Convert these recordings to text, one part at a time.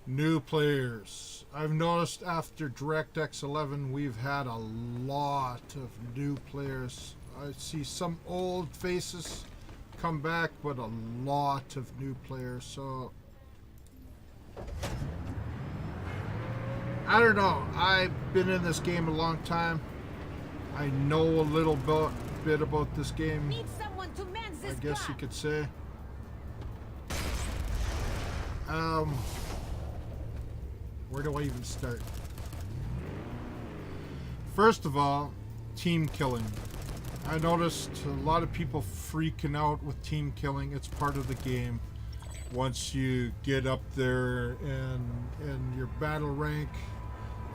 New players. I've noticed after DirectX 11 we've had a lot of new players. I see some old faces come back, but a lot of new players. So I don't know. I've been in this game a long time. I know a little bit about this game. Need someone to mend I this guess gun. you could say. Where do I even start? First of all, team killing. I noticed a lot of people freaking out with team killing. It's part of the game. Once you get up there in your battle rank,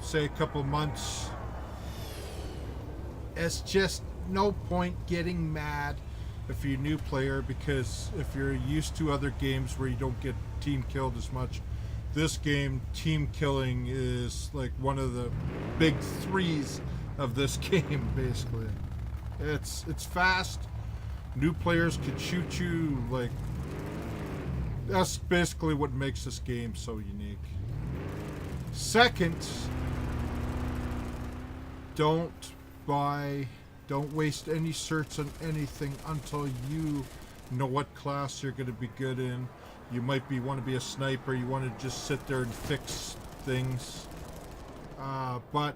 say a couple months, it's just no point getting mad if you're a new player, because if you're used to other games where you don't get team killed as much, this game, team killing is like one of the big threes of this game, basically. It's fast. New players can shoot you, like, that's basically what makes this game so unique. Second, don't waste any certs on anything until you know what class you're going to be good in. You might want to be a sniper. You want to just sit there and fix things. But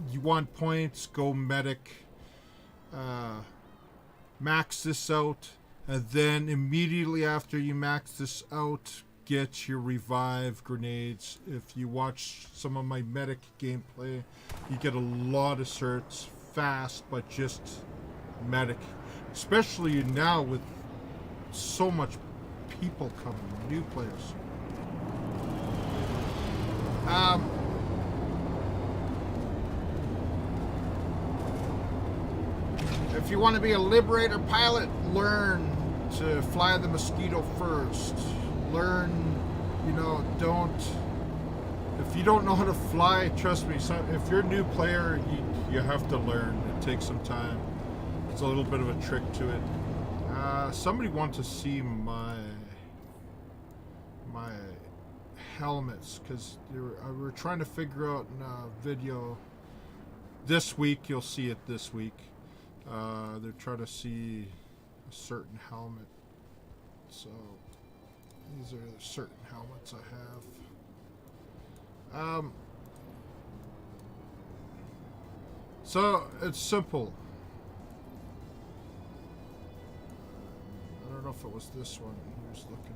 you want points, go medic. Max this out. And then immediately after you max this out, get your revive grenades. If you watch some of my medic gameplay, you get a lot of certs fast, but just medic. Especially now with so much people coming, new players. If you want to be a Liberator pilot, learn to fly the Mosquito first. Learn, if you don't know how to fly, trust me, if you're a new player, you have to learn. It takes some time. It's a little bit of a trick to it. Somebody wants to see my helmets, because we're trying to figure out in a video this week. You'll see it this week. They're trying to see a certain helmet. So these are the certain helmets I have. So it's simple. I don't know if it was this one he was looking at.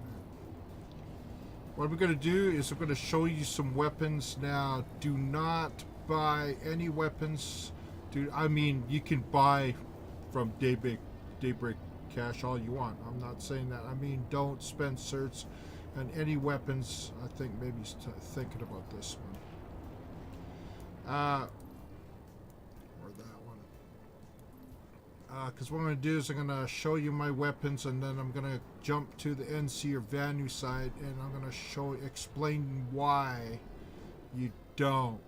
What we're going to do is we're going to show you some weapons. Now, do not buy any weapons. I mean, you can buy from Daybreak Cash all you want. I'm not saying that. I mean, don't spend certs on any weapons. I think maybe he's thinking about this one. Or that one. Because what I'm going to do is I'm going to show you my weapons, and then I'm going to jump to the NC or Vanu side, and I'm going to explain why you don't.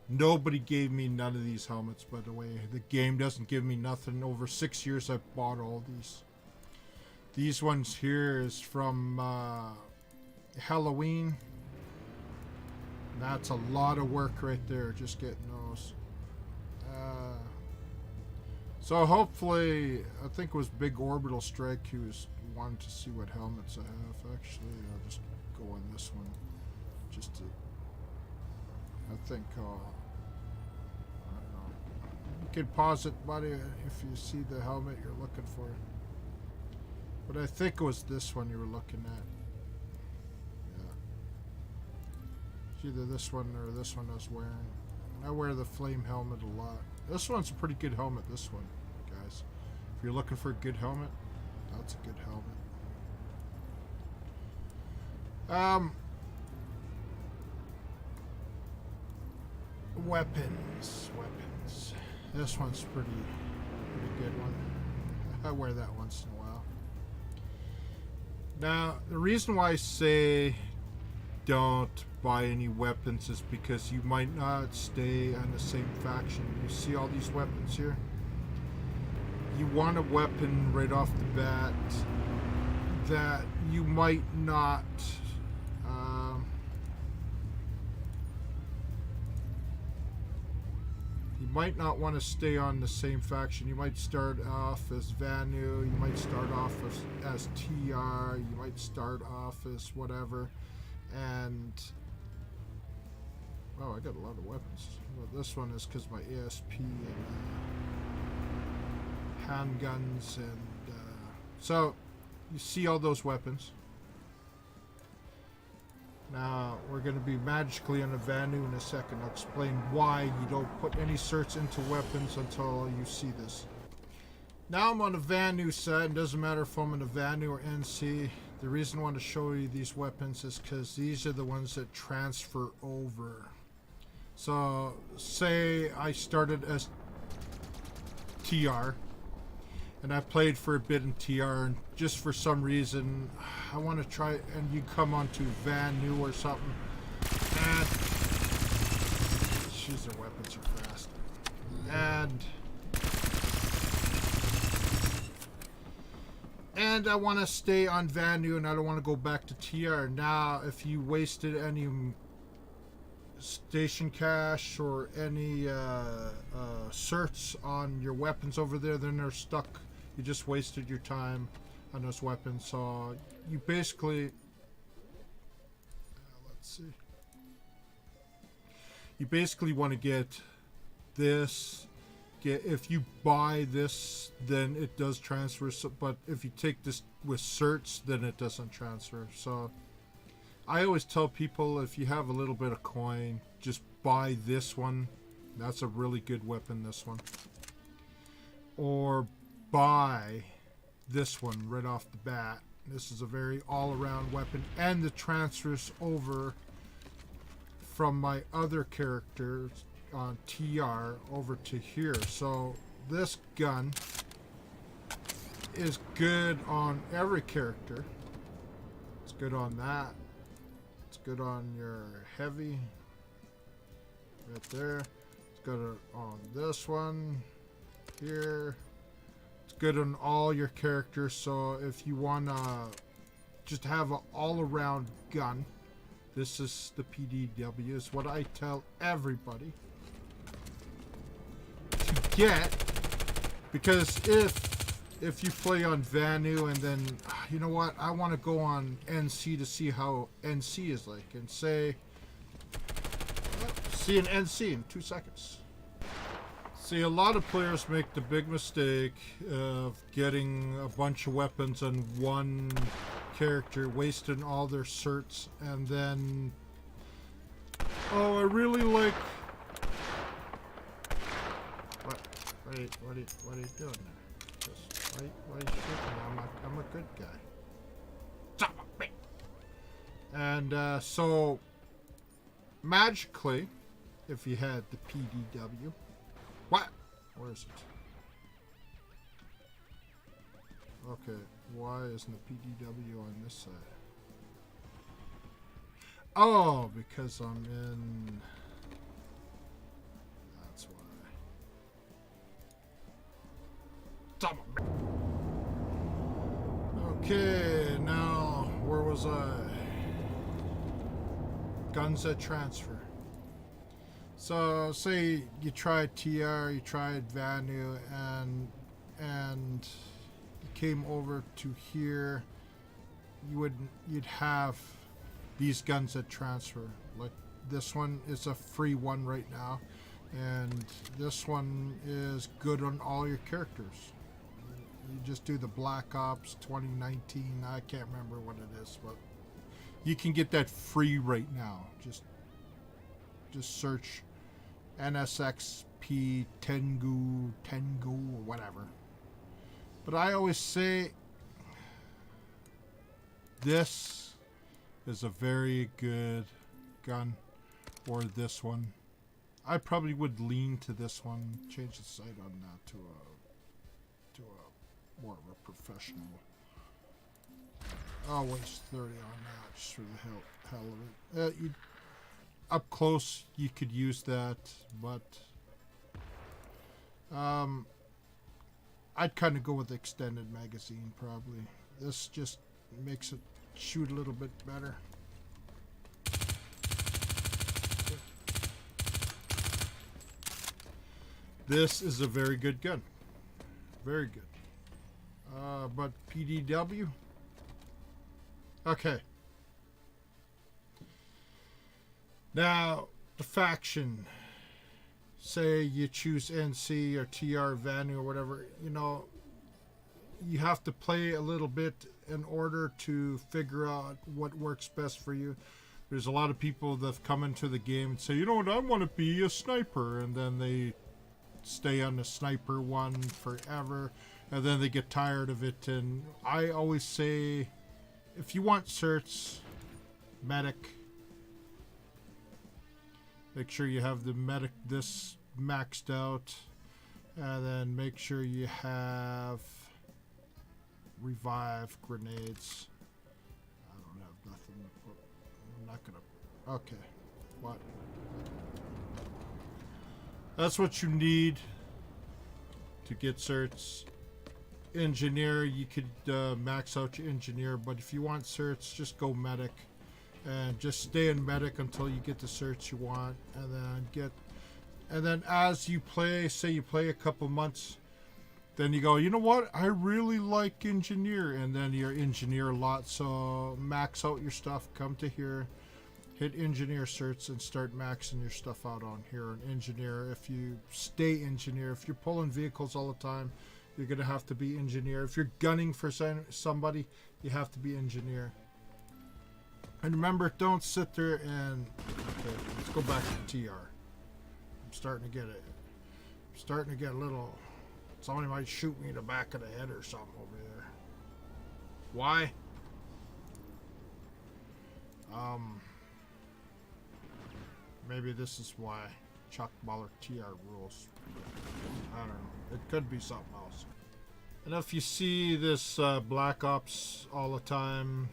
Nobody gave me none of these helmets, by the way. The game doesn't give me nothing. Over 6 years I've bought all these. These ones here is from Halloween. That's a lot of work right there, just getting those. So hopefully, I think it was Big Orbital Strike who wanted to see what helmets I have. Actually, I'll just go on this one. Just to... I think, I don't know. You can pause it, buddy, if you see the helmet you're looking for. But I think it was this one you were looking at. Yeah. It's either this one or this one I was wearing. I wear the flame helmet a lot. This one's a pretty good helmet, this one, guys. If you're looking for a good helmet, that's a good helmet. Weapons. This one's pretty good one. I wear that once in a while. Now, the reason why I say don't buy any weapons is because you might not stay on the same faction. You see all these weapons here? You want a weapon right off the bat that you might not You might not want to stay on the same faction. You might start off as Vanu, you might start off as TR, you might start off as whatever. And oh, I got a lot of weapons. Well, this one is because my ASP and handguns and so you see all those weapons. Now we're going to be magically on a Vanu in a second. I'll explain why you don't put any certs into weapons until you see this. Now I'm on a Vanu set. It doesn't matter if I'm on a Vanu or NC. The reason I want to show you these weapons is because these are the ones that transfer over. So say I started as TR and I played for a bit in TR, and just for some reason I want to try, and you come onto Vanu or something, and jeez, their weapons are fast, and I want to stay on Vanu and I don't want to go back to TR. Now if you wasted any station cash or any certs on your weapons over there, then they're stuck. You just wasted your time on those weapons. So you basically, let's see, you basically want to get this. If you buy this, then it does transfer, but if you take this with certs, then it doesn't transfer. So I always tell people, if you have a little bit of coin, just buy this one. That's a really good weapon, this one. Or buy this one right off the bat. This is a very all-around weapon, and the transfers over from my other characters on TR over to here. So this gun is good on every character. It's good on that. It's good on your heavy right there. It's good on this one here. It's good on all your characters. So if you want to just have an all-around gun, this is the PDW. Is what I tell everybody to get, because if you play on Vanu and then, you know what, I want to go on NC to see how NC is like, and say, see an NC in 2 seconds. See, a lot of players make the big mistake of getting a bunch of weapons on one character, wasting all their certs, and then, oh, I really like, what are you doing there? Just, why are you shooting? I'm a good guy. And so magically, if you had the PDW, what? Where is it? Okay, why isn't the PDW on this side? Oh, because I'm in. That's why. Okay, now where was I? Guns that transfer. So say you tried TR, you tried Vanu, and you came over to here, you'd have these guns that transfer. Like this one is a free one right now, and this one is good on all your characters. You just do the Black Ops 2019, I can't remember what it is, but you can get that free right now. Just search NSXP Tengu or whatever. But I always say this is a very good gun, or this one. I probably would lean to this one. Change the sight on that to a more of a professional. I'll waste 30 on that just for the hell of it. Up close you could use that, but I'd kind of go with the extended magazine probably. This just makes it shoot a little bit better. This is a very good gun. Very good. But PDW? Okay. Now, the faction. Say you choose NC or TR Vanu or whatever, you know, you have to play a little bit in order to figure out what works best for you. There's a lot of people that have come into the game and say, you know what, I want to be a sniper, and then they stay on the sniper one forever, and then they get tired of it. And I always say, if you want certs, medic, make sure you have the medic this maxed out, and then make sure you have revive grenades. I don't have nothing. I'm not gonna. Okay, what? That's what you need to get certs. Engineer, you could max out your engineer, but if you want certs, just go medic and just stay in medic until you get the certs you want, and then as you play, say you play a couple months, then you go, you know what, I really like engineer, and then you're engineer a lot. So max out your stuff, come to here, hit engineer certs, and start maxing your stuff out on here on engineer. If you stay engineer, if you're pulling vehicles all the time, you're gonna have to be engineer. If you're gunning for somebody, you have to be engineer. And remember, don't sit there and... Okay, let's go back to TR. I'm starting to get it. I'm starting to get a little... Somebody might shoot me in the back of the head or something over there. Why? Maybe this is why Chuck Baller TR rules. I don't know. It could be something else. And if you see this Black Ops all the time,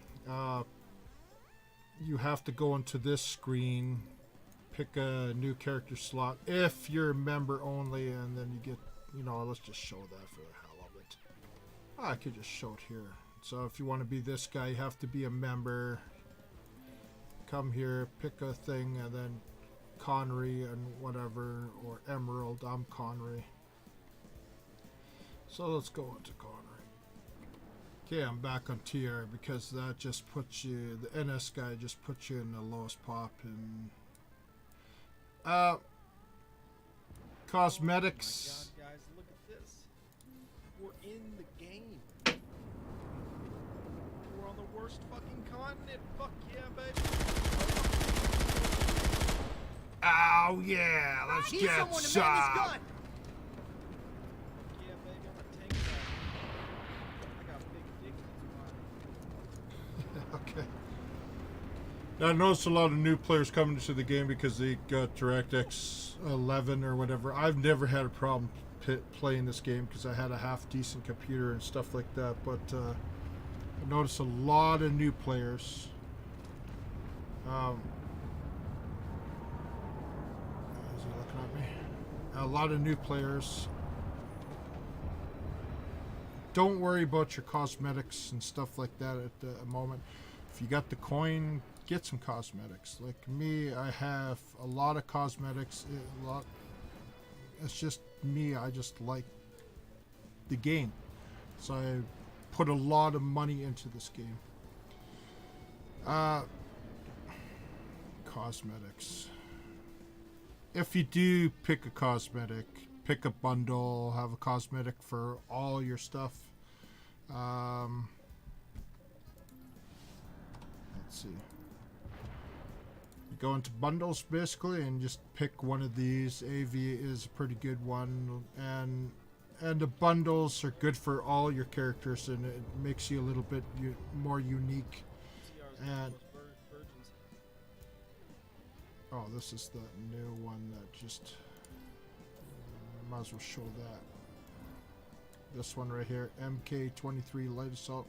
you have to go into this screen, pick a new character slot if you're a member only, and then you get, you know, let's just show that for the hell of it. I could just show it here. So if you want to be this guy, you have to be a member. Come here, pick a thing, and then Connery and whatever, or Emerald. I'm Connery. So let's go into Connery. Okay, I'm back on TR because that just puts you, the NS guy just puts you in the lowest pop. And cosmetics. Oh my God, guys, look at this. We're in the game. We're on the worst fucking continent. Fuck yeah, baby. Oh yeah, let's get some. Yeah, baby, I'm a tank guy. I got big dick. Okay. Now, I noticed a lot of new players coming into the game because they got DirectX 11 or whatever. I've never had a problem playing this game because I had a half decent computer and stuff like that. But I noticed a lot of new players. Is he looking at me? A lot of new players. Don't worry about your cosmetics and stuff like that at the moment. If you got the coin, get some cosmetics. Like me, I have a lot of cosmetics. It's just me. I just like the game, so I put a lot of money into this game. Cosmetics. If you do pick a cosmetic, pick a bundle, have a cosmetic for all your stuff. Let's see. You go into bundles basically and just pick one of these. AV is a pretty good one, and the bundles are good for all your characters, and it makes you a little bit more unique. And oh, this is the new one that just might as well show that. This one right here, MK23 Light Assault.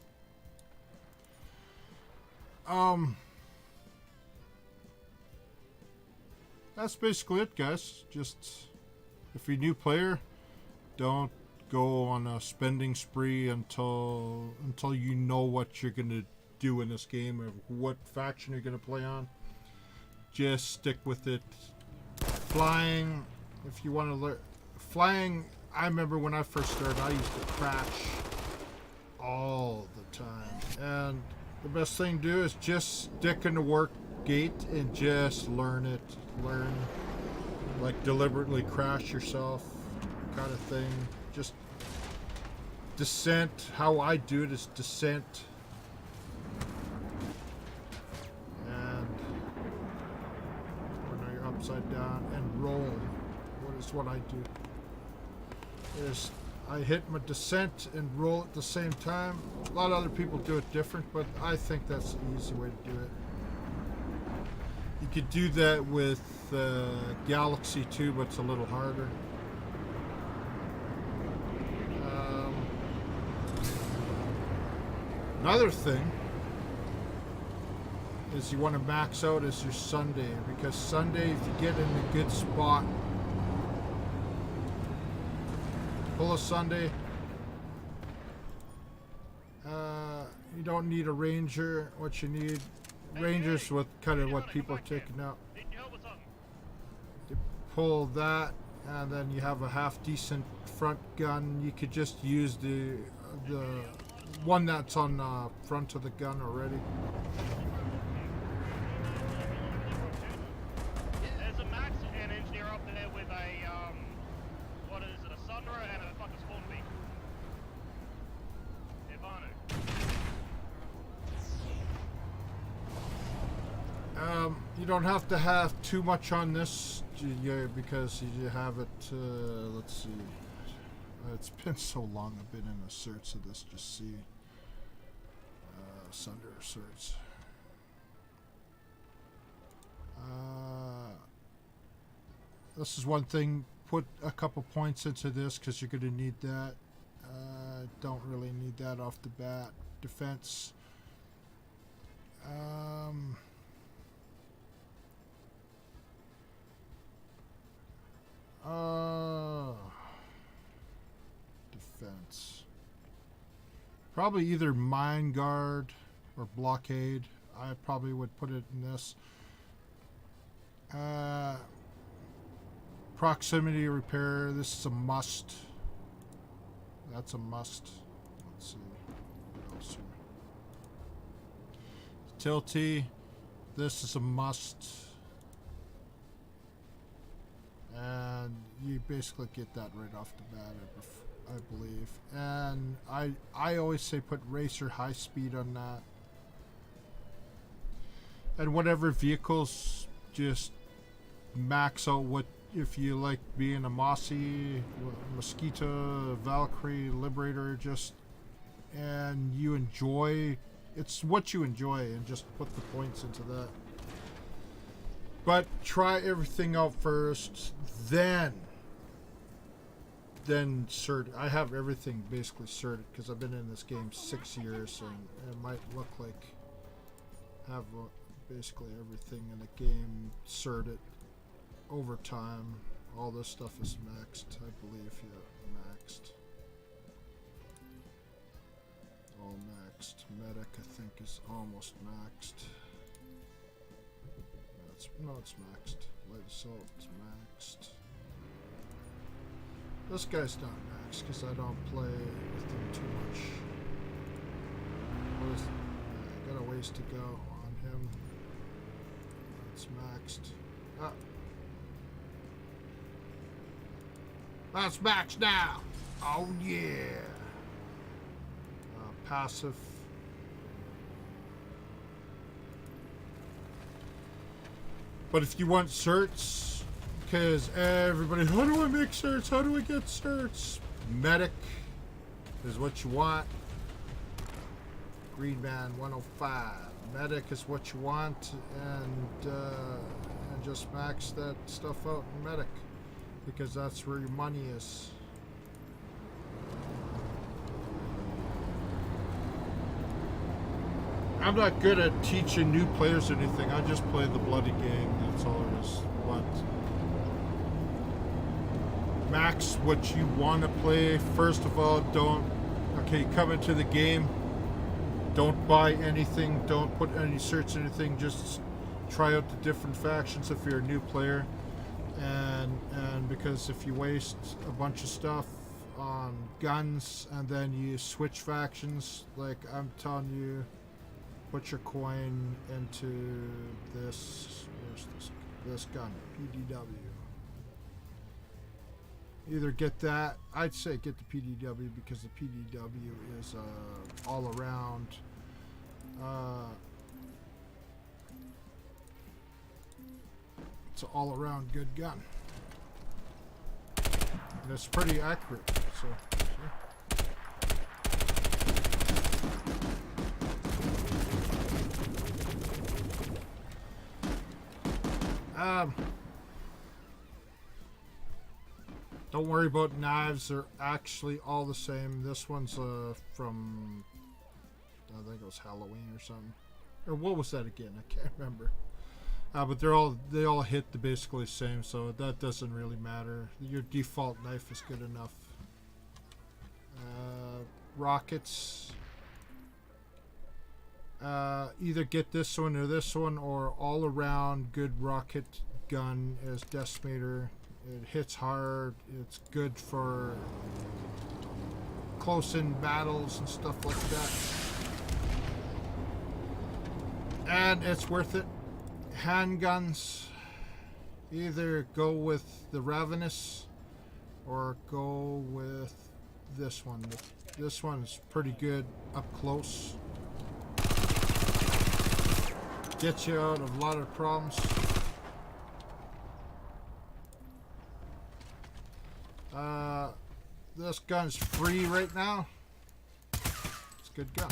That's basically it, guys. Just if you're a new player, don't go on a spending spree until you know what you're gonna do in this game or what faction you're gonna play on. Just stick with it. Flying, if you want to learn flying, I remember when I first started, I used to crash all the time. And the best thing to do is just stick in the work gate and just learn it. Learn, like deliberately crash yourself kind of thing. Just descent. How I do it is descent. And when you're upside down and roll. What I do is I hit my descent and roll at the same time. A lot of other people do it different, but I think that's the easy way to do it. You could do that with Galaxy too, but it's a little harder. Another thing is you want to max out as your Sunday, because Sunday, if you get in a good spot, pull a Sunday. You don't need a Ranger. What you need, Rangers with kind of what people are taking out. You pull that, and then you have a half decent front gun. You could just use the one that's on the front of the gun already. There's a Max and engineer up there with a what is it, a Sunra and a fucking spawn beak. You don't have to have too much on this because you have it. Let's see. It's been so long. I've been in the search of this. Just see. Sunder search. This is one thing. Put a couple points into this because you're going to need that. Don't really need that off the bat. Defense. Defense. Probably either mine guard or blockade. I probably would put it in this. Proximity repair. This is a must. That's a must. Let's see. What else here? Tilty. This is a must. And you basically get that right off the bat, I believe. And I always say put racer high speed on that. And whatever vehicles, just max out what, if you like being a Mossy, Mosquito, Valkyrie, Liberator, just, and you enjoy, it's what you enjoy, and just put the points into that. But try everything out first, then cert. I have everything basically certed because I've been in this game 6 years, and it might look like have basically everything in the game certed over time. All this stuff is maxed, I believe. Yeah, maxed. All maxed. Medic, I think, is almost maxed. No, it's maxed. Light assault is maxed. This guy's not maxed because I don't play with him too much. I got a ways to go on him. It's maxed. Ah. That's maxed now! Oh yeah! Passive. But if you want certs, because everybody, how do I make certs? How do I get certs? Medic is what you want. Green Man 105. Medic is what you want, and just max that stuff out in Medic, because that's where your money is. I'm not good at teaching new players anything. I just play the bloody game. That's all it is. But max what you want to play. First of all, come into the game. Don't buy anything. Don't put any certs in anything. Just try out the different factions if you're a new player. and because if you waste a bunch of stuff on guns and then you switch factions, like I'm telling you, put your coin into this. Where's this gun? PDW. Either get that. I'd say get the PDW because the PDW is all around. It's an all around good gun. And it's pretty accurate. So. Don't worry about knives, they're actually all the same. This one's from, I think it was Halloween or something. Or what was that again? I can't remember. But they all hit the basically same, so that doesn't really matter. Your default knife is good enough. Rockets. Either get this one, or all around good rocket gun is Decimator. It hits hard. It's good for close-in battles and stuff like that. And it's worth it. Handguns. Either go with the Ravenous or go with this one. This one's pretty good up close. Gets you out of a lot of problems. This gun's free right now. It's a good gun.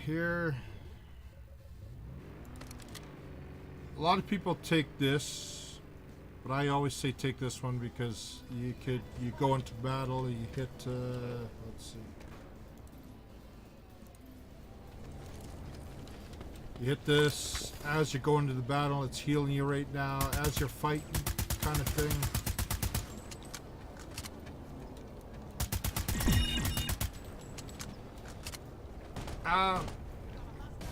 Here, a lot of people take this, but I always say take this one because you go into battle, you hit. Let's see. You hit this as you go into the battle, it's healing you right now as you're fighting, kind of thing.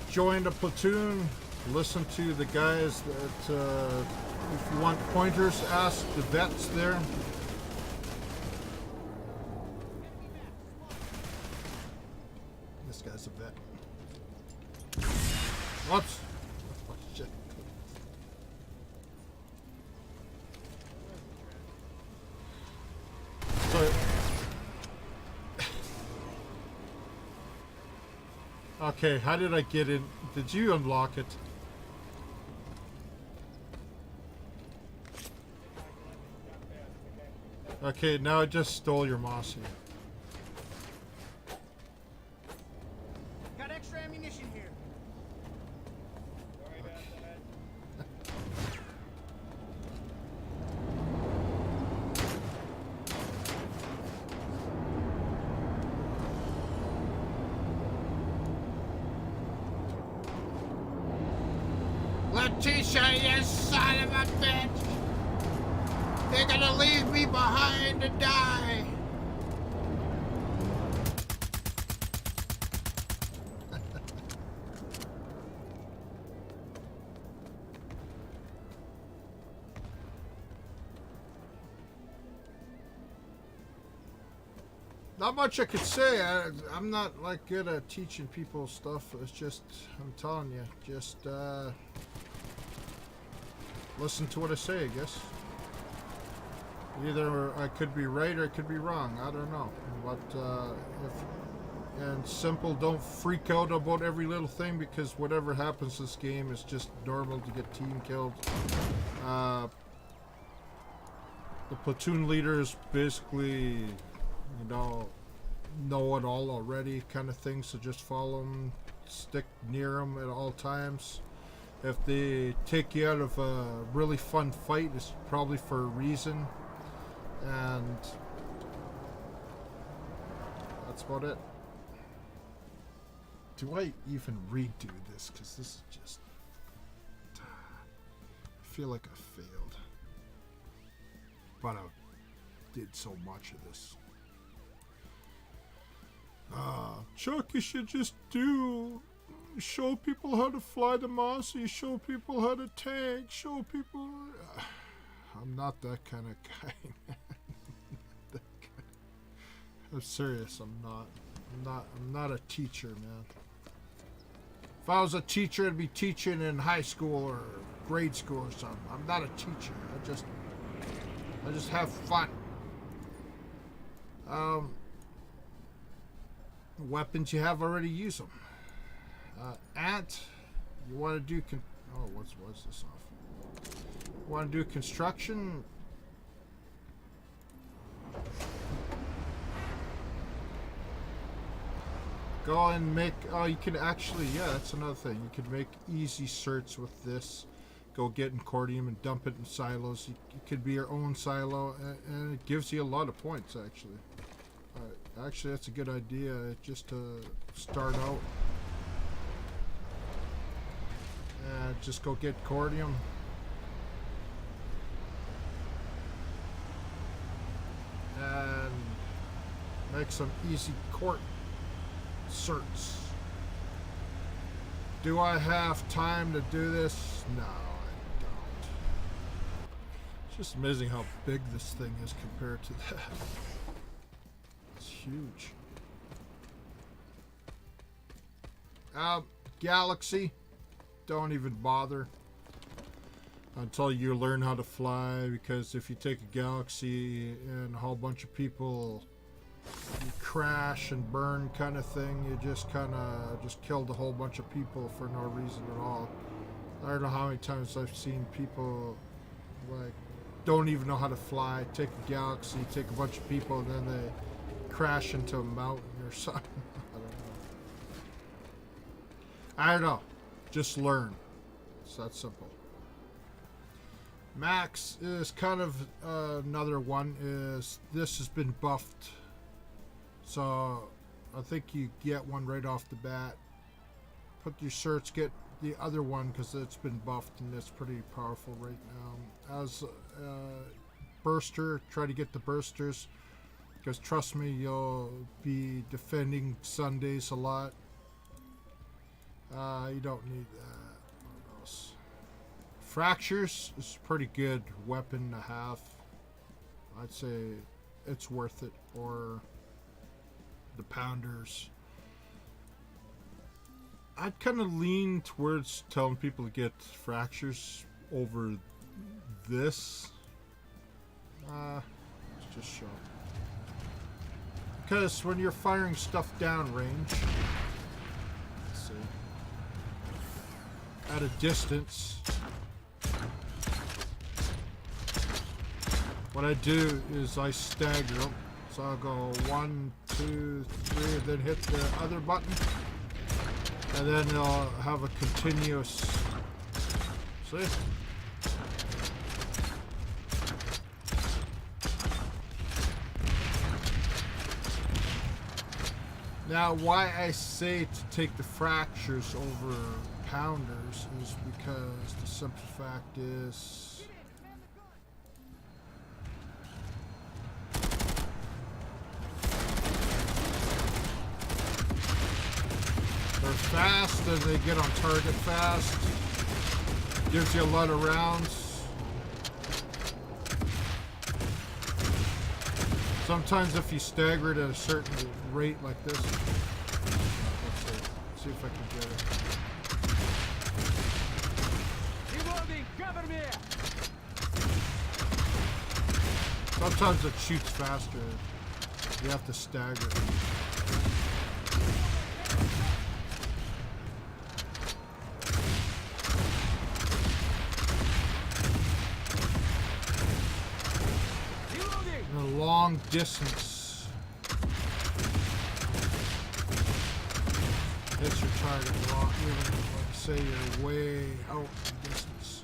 Join a platoon, listen to the guys that, if you want pointers, ask the vets there. This guy's a vet. Whoops. Oh, shit. So, okay, how did I get in? Did you unlock it? Okay, now I just stole your Mossy. Got extra ammunition here. Sorry about Letitia, you son of a bitch! They're gonna leave me behind to die! Not much I could say. I'm not like good at teaching people stuff. It's just, I'm telling you, just listen to what I say, I guess. Either I could be right or I could be wrong. I don't know. But and simple, don't freak out about every little thing because whatever happens this game is just normal to get team killed. The platoon leader is basically, you know it all already kind of thing, so just follow them, stick near them at all times. If they take you out of a really fun fight, it's probably for a reason, and that's about it. Do I even redo this? Because this is just, I feel like I failed, but I did so much of this. Chuck, you should just show people how to fly the Mossy, show people how to tank, show people. I'm not that kind of guy, man. I'm serious. I'm not a teacher, man. If I was a teacher, I'd be teaching in high school or grade school or something. I'm not a teacher. I just have fun. Weapons you have already, use them. Ant, you want to do what's this off? You want to do construction? Go and make, you can actually, yeah, that's another thing. You can make easy certs with this. Go get Incordium and dump it in silos. It could be your own silo, and it gives you a lot of points, actually. Actually, that's a good idea, just to start out. And just go get Cordium. And make some easy court certs. Do I have time to do this? No, I don't. It's just amazing how big this thing is compared to that. It's huge. Galaxy, don't even bother until you learn how to fly, because if you take a Galaxy and a whole bunch of people, you crash and burn kind of thing, you just killed a whole bunch of people for no reason at all. I don't know how many times I've seen people like don't even know how to fly, take a Galaxy, take a bunch of people, and then they crash into a mountain or something. I don't know. Just learn. It's that simple. Max is kind of another one. Is this has been buffed, so I think you get one right off the bat. Put your certs, get the other one because it's been buffed and it's pretty powerful right now. As burster, try to get the bursters, because trust me, you'll be defending Sundays a lot. You don't need that. What else? Fractures is a pretty good weapon to have. I'd say it's worth it. Or the pounders. I'd kind of lean towards telling people to get fractures over this. Let's just show. Because when you're firing stuff downrange, let's see, at a distance, what I do is I stagger them. So I'll go 1, 2, 3, and then hit the other button. And then I'll have a continuous, see? Now, why I say to take the fractures over pounders is because the simple fact is they're fast and they get on target fast. Gives you a lot of rounds. Sometimes if you stagger it at a certain rate like this, let's see if I can get it. Cover me! Sometimes it shoots faster. You have to stagger it. Long distance hits your target long, even like say you're way out in distance.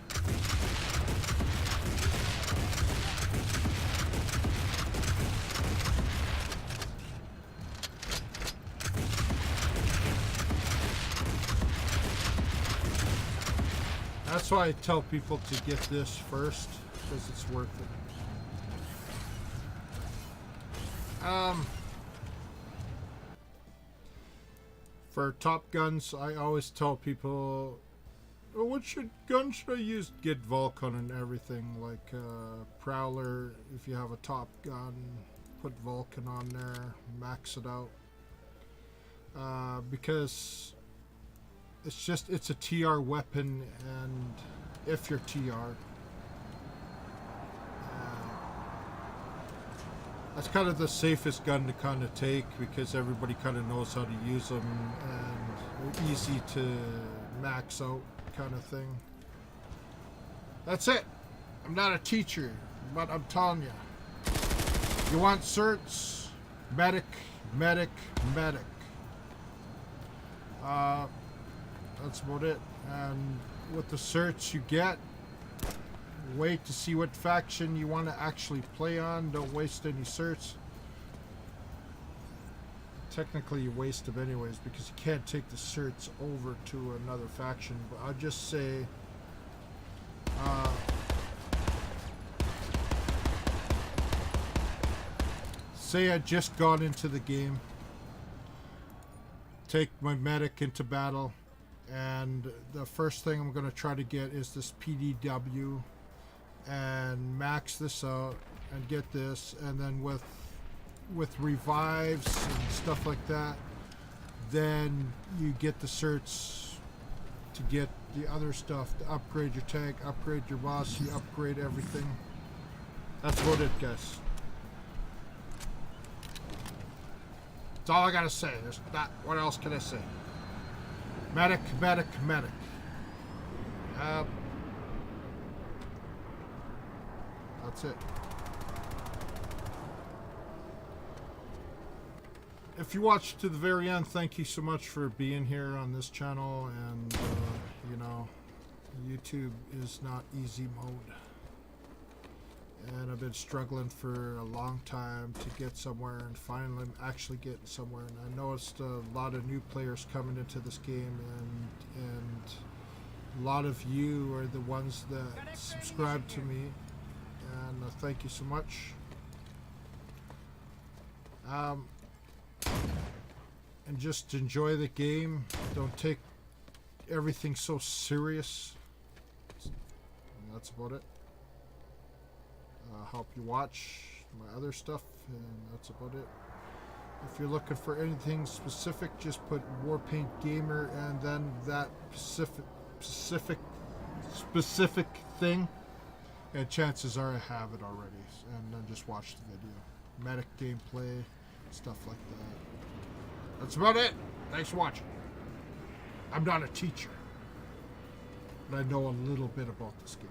That's why I tell people to get this first, because it's worth it. For top guns, I always tell people, oh, what gun should I use? Get Vulcan and everything, like Prowler. If you have a top gun, put Vulcan on there, max it out. Because it's a TR weapon, and if you're TR, that's kind of the safest gun to kind of take, because everybody kind of knows how to use them, and they're easy to max out, kind of thing. That's it. I'm not a teacher, but I'm telling you. You want certs? Medic, medic, medic. That's about it. And with the certs you get, wait to see what faction you want to actually play on. Don't waste any certs. Technically you waste them anyways, because you can't take the certs over to another faction. But I'll just say say I just got into the game, take my medic into battle, and the first thing I'm going to try to get is this PDW, and max this out and get this, and then with revives and stuff like that, then you get the certs to get the other stuff, to upgrade your tank, upgrade your boss, you upgrade everything. That's about it, guys. That's all I gotta say. There's not, what else can I say? Medic, medic, medic. That's it. If you watched to the very end, thank you so much for being here on this channel. And you know, YouTube is not easy mode, and I've been struggling for a long time to get somewhere, and finally I'm actually getting somewhere. And I noticed a lot of new players coming into this game, and a lot of you are the ones that subscribe to me, and thank you so much. And just enjoy the game. Don't take everything so serious. And that's about it. Help you watch my other stuff, and that's about it. If you're looking for anything specific, just put WARPAINT Gamer and then that specific thing, and chances are I have it already. And then just watch the video. Medic gameplay, stuff like that. That's about it. Thanks for watching. I'm not a teacher, but I know a little bit about this game.